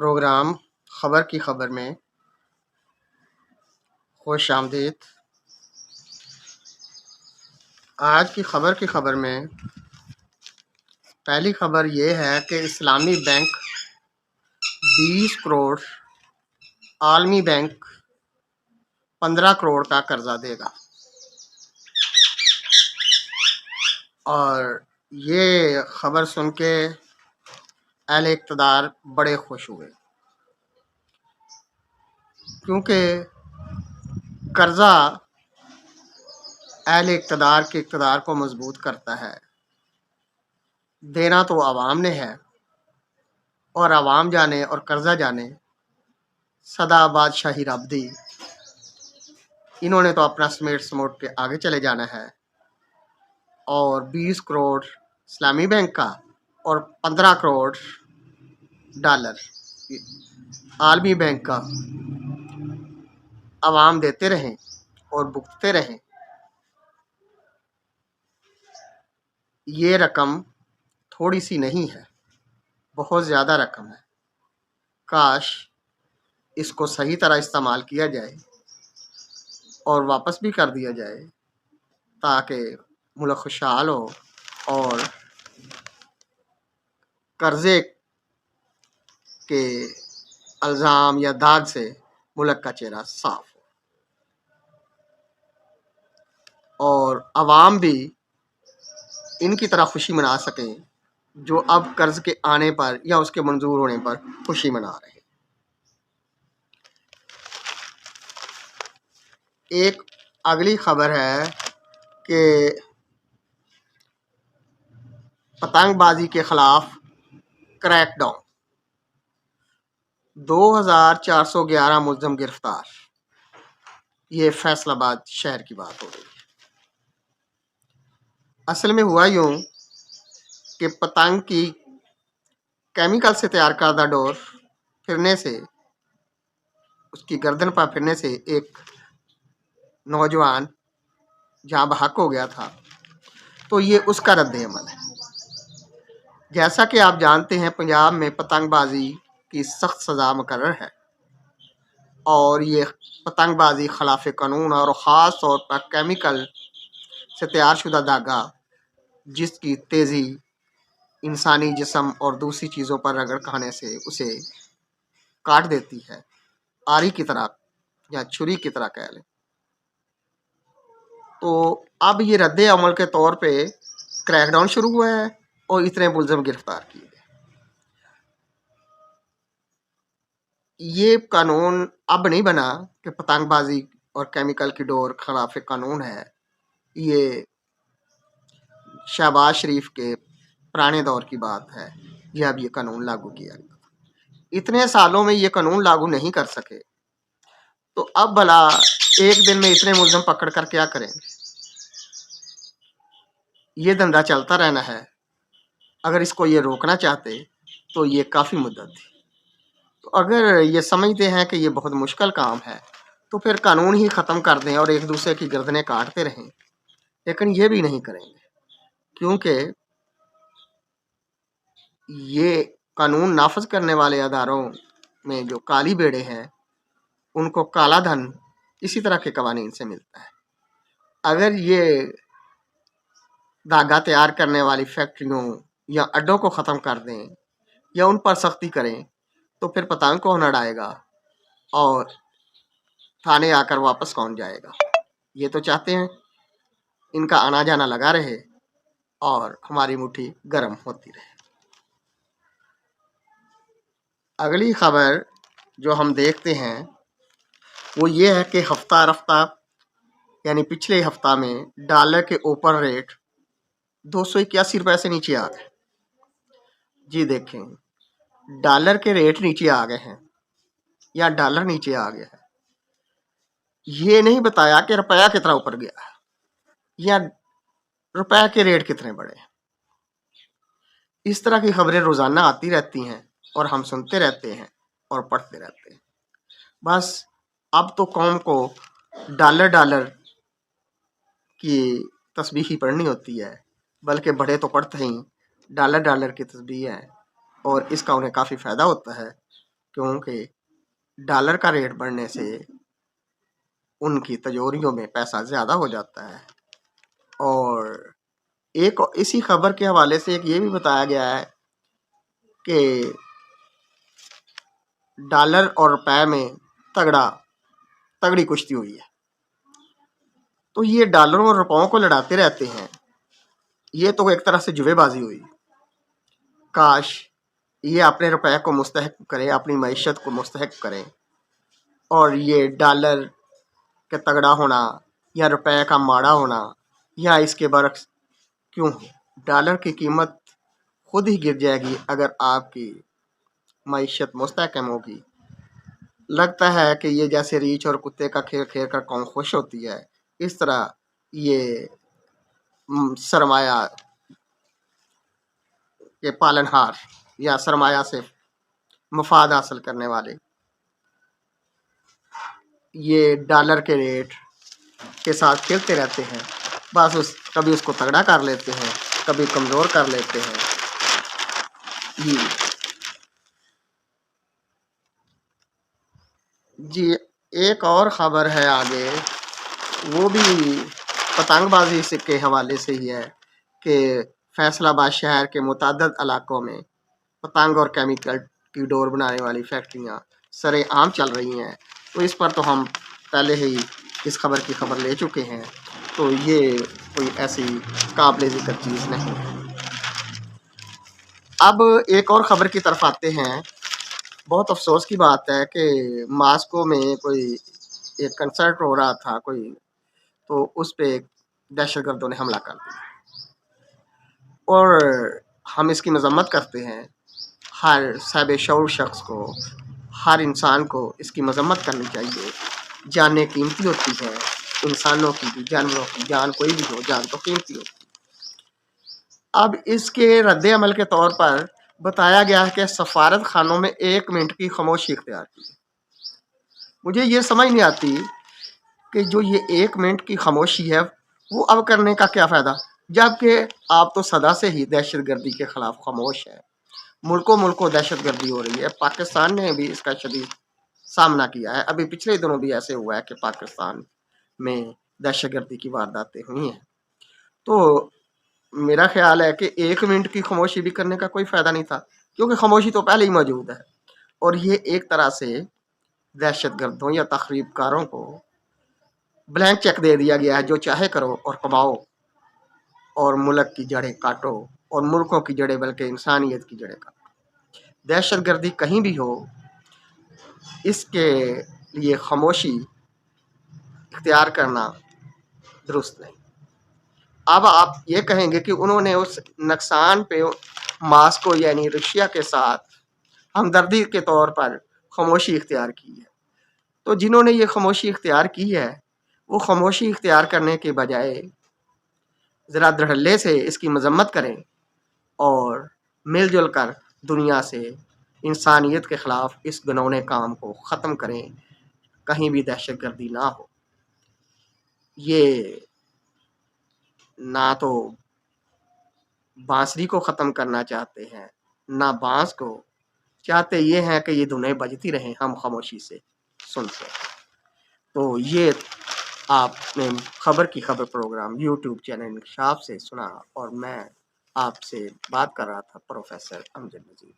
Programme خبر کی خبر میں خوش آمدید۔ آج کی خبر میں پہلی خبر یہ ہے کہ اسلامی بینک 20 کروڑ، عالمی بینک 15 کروڑ کا قرضہ دے گا، اور یہ خبر سن کے اہل اقتدار بڑے خوش ہوئے، کیونکہ قرضہ اہل اقتدار کے اقتدار کو مضبوط کرتا ہے۔ دینا تو عوام نے ہے، اور عوام جانے اور قرضہ جانے، سدا بادشاہی رب دی۔ انہوں نے تو اپنا سمیٹ سموٹ کے آگے چلے جانا ہے، اور 20 کروڑ اسلامی بینک کا اور 15 کروڑ ڈالر عالمی بینک کا عوام دیتے رہیں اور بھگتتے رہیں۔ یہ رقم تھوڑی سی نہیں ہے، بہت زیادہ رقم ہے۔ کاش اس کو صحیح طرح استعمال کیا جائے اور واپس بھی کر دیا جائے، تاکہ ملک خوشحال ہو اور قرضے کے الزام یا داغ سے ملک کا چہرہ صاف ہو، اور عوام بھی ان کی طرح خوشی منا سکیں جو اب قرض کے آنے پر یا اس کے منظور ہونے پر خوشی منا رہے ہیں۔ ایک اگلی خبر ہے کہ پتنگ بازی کے خلاف کریک ڈاؤن، 2411 ملزم گرفتار۔ یہ فیصل آباد شہر کی بات ہو رہی ہے۔ اصل میں ہوا یوں کہ پتنگ کی کیمیکل سے تیار کردہ ڈور پھرنے سے، اس کی گردن پر پھرنے سے ایک نوجوان جہاں بحق ہو گیا تھا، تو یہ اس کا رد عمل ہے۔ جیسا کہ آپ جانتے ہیں، پنجاب میں پتنگ بازی کی سخت سزا مقرر ہے، اور یہ پتنگ بازی خلاف قانون اور خاص طور پر کیمیکل سے تیار شدہ دھاگا جس کی تیزی انسانی جسم اور دوسری چیزوں پر رگڑ کھانے سے اسے کاٹ دیتی ہے، آری کی طرح یا چھری کی طرح کہہ لیں۔ تو اب یہ رد عمل کے طور پہ کریک ڈاؤن شروع ہوا ہے اور اتنے ملزم گرفتار کیے گئے۔ یہ قانون اب نہیں بنا کہ پتنگ بازی اور کیمیکل کی ڈور خلاف قانون ہے، یہ شہباز شریف کے پرانے دور کی بات ہے جب یہ قانون لاگو کیا گیا۔ اتنے سالوں میں یہ قانون لاگو نہیں کر سکے، تو اب بھلا ایک دن میں اتنے ملزم پکڑ کر کیا کریں گے؟ یہ دھندا چلتا رہنا ہے۔ اگر اس کو یہ روکنا چاہتے تو یہ کافی مدت تھی۔ تو اگر یہ سمجھتے ہیں کہ یہ بہت مشکل کام ہے، تو پھر قانون ہی ختم کر دیں اور ایک دوسرے کی گردنیں کاٹتے رہیں، لیکن یہ بھی نہیں کریں گے، کیونکہ یہ قانون نافذ کرنے والے اداروں میں جو کالی بیڑے ہیں، ان کو کالا دھن اسی طرح کے قوانین سے ملتا ہے۔ اگر یہ دھاگا تیار کرنے والی فیکٹریوں یا اڈوں کو ختم کر دیں یا ان پر سختی کریں، تو پھر پتنگ کون اڑائے گا اور تھانے آ کر واپس کون جائے گا؟ یہ تو چاہتے ہیں ان کا آنا جانا لگا رہے اور ہماری مٹھی گرم ہوتی رہے۔ اگلی خبر جو ہم دیکھتے ہیں وہ یہ ہے کہ ہفتہ رفتہ یعنی پچھلے ہفتہ میں ڈالر کے اوپر ریٹ 281 روپے سے نیچے آ گئے۔ جی دیکھیں، ڈالر کے ریٹ نیچے آ گئے ہیں یا ڈالر نیچے آ گیا ہے، یہ نہیں بتایا کہ روپیہ کتنا اوپر گیا ہے یا روپے کے ریٹ کتنے بڑھے ہیں۔ اس طرح کی خبریں روزانہ آتی رہتی ہیں اور ہم سنتے رہتے ہیں اور پڑھتے رہتے ہیں۔ بس اب تو قوم کو ڈالر کی تسبیح ہی پڑھنی ہوتی ہے، بلکہ بڑے تو پڑھتے ہی ڈالر کی تسبیح ہے، اور اس کا انہیں کافی فائدہ ہوتا ہے۔ کیونکہ ڈالر کا ریٹ بڑھنے سے ان کی تجوریوں میں پیسہ زیادہ ہو جاتا ہے۔ اور ایک اسی خبر کے حوالے سے ایک یہ بھی بتایا گیا ہے کہ ڈالر اور روپے میں تگڑی کشتی ہوئی ہے۔ تو یہ ڈالروں اور روپوں کو لڑاتے رہتے ہیں، یہ تو ایک طرح سے جوے بازی ہوئی۔ کاش یہ اپنے روپے کو مستحق کریں، اپنی معیشت کو مستحق کریں، اور یہ ڈالر کے تگڑا ہونا یا روپے کا ماڑا ہونا یا اس کے برعکس کیوں ہو؟ ڈالر کی قیمت خود ہی گر جائے گی اگر آپ کی معیشت مستحکم ہوگی۔ لگتا ہے کہ یہ جیسے ریچھ اور کتے کا کھیل کھیل کر قوم خوش ہوتی ہے، اس طرح یہ سرمایہ کے پالن ہار یا سرمایہ سے مفاد حاصل کرنے والے یہ ڈالر کے ریٹ کے ساتھ کھیلتے رہتے ہیں، بس کبھی اس کو تگڑا کر لیتے ہیں، کبھی کمزور کر لیتے ہیں۔ جی ایک اور خبر ہے آگے، وہ بھی پتنگ بازی کے حوالے سے ہی ہے کہ فیصل آباد شہر کے متعدد علاقوں میں پتنگ اور کیمیکل کی ڈور بنانے والی فیکٹریاں سرے عام چل رہی ہیں۔ تو اس پر تو ہم پہلے ہی اس خبر کی خبر لے چکے ہیں، تو یہ کوئی ایسی قابل ذکر چیز نہیں ہے۔ اب ایک اور خبر کی طرف آتے ہیں۔ بہت افسوس کی بات ہے کہ ماسکو میں کوئی ایک کنسرٹ ہو رہا تھا تو اس پہ دہشت گردوں نے حملہ کر دیا، اور ہم اس کی مذمت کرتے ہیں۔ ہر صاحب شعور شخص کو، ہر انسان کو اس کی مذمت کرنی چاہیے۔ جانیں قیمتی ہوتی ہیں، انسانوں کی بھی، جانوروں کی، جان کوئی بھی ہو، جان تو قیمتی ہوتی ہے۔ اب اس کے رد عمل کے طور پر بتایا گیا ہے کہ سفارت خانوں میں 1 منٹ کی خاموشی اختیار کی۔ مجھے یہ سمجھ نہیں آتی کہ جو یہ 1 منٹ کی خاموشی ہے وہ اب کرنے کا کیا فائدہ، جبکہ آپ تو صدا سے ہی دہشت گردی کے خلاف خاموش ہے۔ ملکوں دہشت گردی ہو رہی ہے، پاکستان نے بھی اس کا شدید سامنا کیا ہے۔ ابھی پچھلے دنوں بھی ایسے ہوا ہے کہ پاکستان میں دہشت گردی کی وارداتیں ہوئی ہیں۔ تو میرا خیال ہے کہ 1 منٹ کی خاموشی بھی کرنے کا کوئی فائدہ نہیں تھا، کیونکہ خاموشی تو پہلے ہی موجود ہے، اور یہ ایک طرح سے دہشت گردوں یا تخریب کاروں کو بلینک چیک دے دیا گیا ہے، جو چاہے کرو اور کماؤ، اور ملک کی جڑیں کاٹو، اور ملکوں کی جڑیں بلکہ انسانیت کی جڑیں کاٹو۔ دہشت گردی کہیں بھی ہو، اس کے لیے خاموشی اختیار کرنا درست نہیں۔ اب آپ یہ کہیں گے کہ انہوں نے اس نقصان پہ ماسکو یعنی روسیا کے ساتھ ہمدردی کے طور پر خاموشی اختیار کی ہے۔ تو جنہوں نے یہ خاموشی اختیار کی ہے، وہ خاموشی اختیار کرنے کے بجائے ذرا دھڑلے سے اس کی مذمت کریں اور مل جل کر دنیا سے انسانیت کے خلاف اس گنونے کام کو ختم کریں، کہیں بھی دہشت گردی نہ ہو۔ یہ نہ تو بانسری کو ختم کرنا چاہتے ہیں، نہ بانس کو، چاہتے یہ ہیں کہ یہ دھنیں بجتی رہیں، ہم خاموشی سے سنتے ہیں۔ تو یہ آپ نے خبر کی خبر پروگرام یوٹیوب چینل انکشاف سے سنا، اور میں آپ سے بات کر رہا تھا پروفیسر امجد نذیر۔